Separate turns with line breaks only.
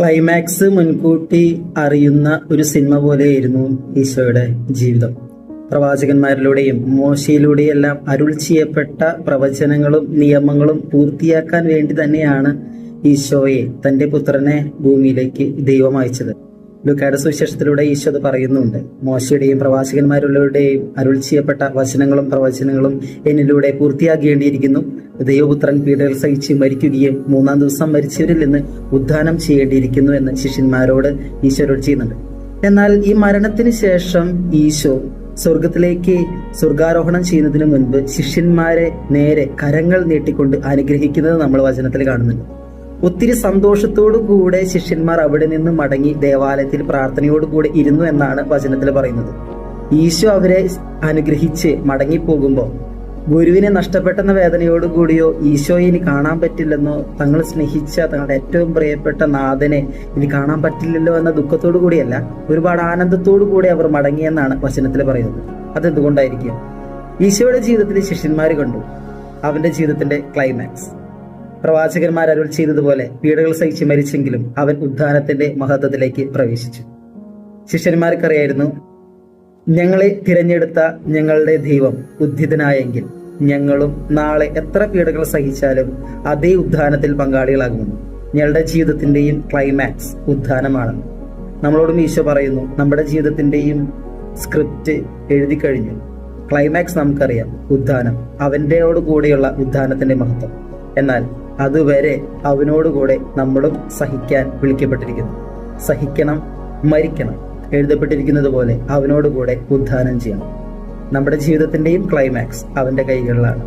Climax മുൻകൂട്ടി അറിയുന്ന ഒരു സിനിമ പോലെയായിരുന്നു ഈശോയുടെ ജീവിതം. പ്രവാചകന്മാരിലൂടെയും മോശയിലൂടെയെല്ലാം അരുൾ ചെയ്യപ്പെട്ട പ്രവചനങ്ങളും നിയമങ്ങളും പൂർത്തിയാക്കാൻ വേണ്ടി തന്നെയാണ് ഈശോയെ, തന്റെ പുത്രനെ ഭൂമിയിലേക്ക് ദൈവം അയച്ചത്. ലൂക്കായുടെ സുവിശേഷത്തിലൂടെ ഈശോ അത് പറയുന്നുണ്ട്. മോശയുടെയും പ്രവാചകന്മാരുടെയും അരുൾ ചെയ്യപ്പെട്ട വചനങ്ങളും പ്രവചനങ്ങളും എന്നിലൂടെ പൂർത്തിയാകേണ്ടിയിരിക്കുന്നു. ദൈവപുത്രൻ പീഡകൾ സഹിച്ച് മരിക്കുകയും മൂന്നാം ദിവസം മരിച്ചവരിൽ നിന്ന് ഉദ്ധാനം ചെയ്യേണ്ടിയിരിക്കുന്നു എന്ന് ശിഷ്യന്മാരോട് ഈശോയോട് ചെയ്യുന്നുണ്ട്. എന്നാൽ ഈ മരണത്തിന് ശേഷം ഈശോ സ്വർഗത്തിലേക്ക് സ്വർഗാരോഹണം ചെയ്യുന്നതിന് മുൻപ് ശിഷ്യന്മാരെ നേരെ കരങ്ങൾ നീട്ടിക്കൊണ്ട് അനുഗ്രഹിക്കുന്നത് നമ്മൾ വചനത്തിൽ കാണുന്നുണ്ട്. ഒത്തിരി സന്തോഷത്തോടു കൂടെ ശിഷ്യന്മാർ അവിടെ നിന്ന് മടങ്ങി ദേവാലയത്തിൽ പ്രാർത്ഥനയോടുകൂടെ ഇരുന്നു എന്നാണ് വചനത്തിൽ പറയുന്നത്. ഈശോ അവരെ അനുഗ്രഹിച്ച് മടങ്ങിപ്പോകുമ്പോൾ ഗുരുവിനെ നഷ്ടപ്പെട്ടെന്ന വേദനയോടുകൂടിയോ ഈശോയെ ഇനി കാണാൻ പറ്റില്ലെന്നോ, തങ്ങൾ സ്നേഹിച്ച തങ്ങളുടെ ഏറ്റവും പ്രിയപ്പെട്ട നാഥനെ ഇനി കാണാൻ പറ്റില്ലല്ലോ എന്ന ദുഃഖത്തോടു കൂടിയല്ല, ഒരുപാട് ആനന്ദത്തോടു കൂടി അവർ മടങ്ങിയെന്നാണ് വചനത്തിൽ പറയുന്നത്. അതെന്തുകൊണ്ടായിരിക്കും? ഈശോയുടെ ജീവിതത്തിൽ ശിഷ്യന്മാർ കണ്ടു അവന്റെ ജീവിതത്തിന്റെ ക്ലൈമാക്സ്. പ്രവാചകന്മാർ അരുൾ ചെയ്തതുപോലെ പീഡകൾ സഹിച്ച് മരിച്ചെങ്കിലും അവൻ ഉദ്ധാനത്തിന്റെ മഹത്വത്തിലേക്ക് പ്രവേശിച്ചു. ശിഷ്യന്മാർക്കറിയായിരുന്നു, ഞങ്ങളെ തിരഞ്ഞെടുത്ത ഞങ്ങളുടെ ദൈവം ഉദ്ധിതനായെങ്കിൽ ഞങ്ങളും നാളെ എത്ര പീഡകൾ സഹിച്ചാലും അതേ ഉദ്ധാനത്തിൽ പങ്കാളികളാകുമെന്ന്. ഞങ്ങളുടെ ജീവിതത്തിന്റെയും ക്ലൈമാക്സ് ഉദ്ധാനമാണ്. നമ്മളോടും ഈശോ പറയുന്നു, നമ്മുടെ ജീവിതത്തിന്റെയും സ്ക്രിപ്റ്റ് എഴുതി കഴിഞ്ഞു. ക്ലൈമാക്സ് നമുക്കറിയാം, ഉദ്ധാനം, അവൻ്റെയോട് കൂടെയുള്ള ഉദ്ധാനത്തിന്റെ മഹത്വം. എന്നാൽ അതുവരെ അവനോടുകൂടെ നമ്മളും സഹിക്കാൻ വിളിക്കപ്പെട്ടിരിക്കുന്നു. സഹിക്കണം, മരിക്കണം, എഴുതപ്പെട്ടിരിക്കുന്നത് പോലെ അവനോടുകൂടെ ഉദ്ധാനം ചെയ്യണം. നമ്മുടെ ജീവിതത്തിന്റെയും ക്ലൈമാക്സ് അവന്റെ കൈകളിലാണ്.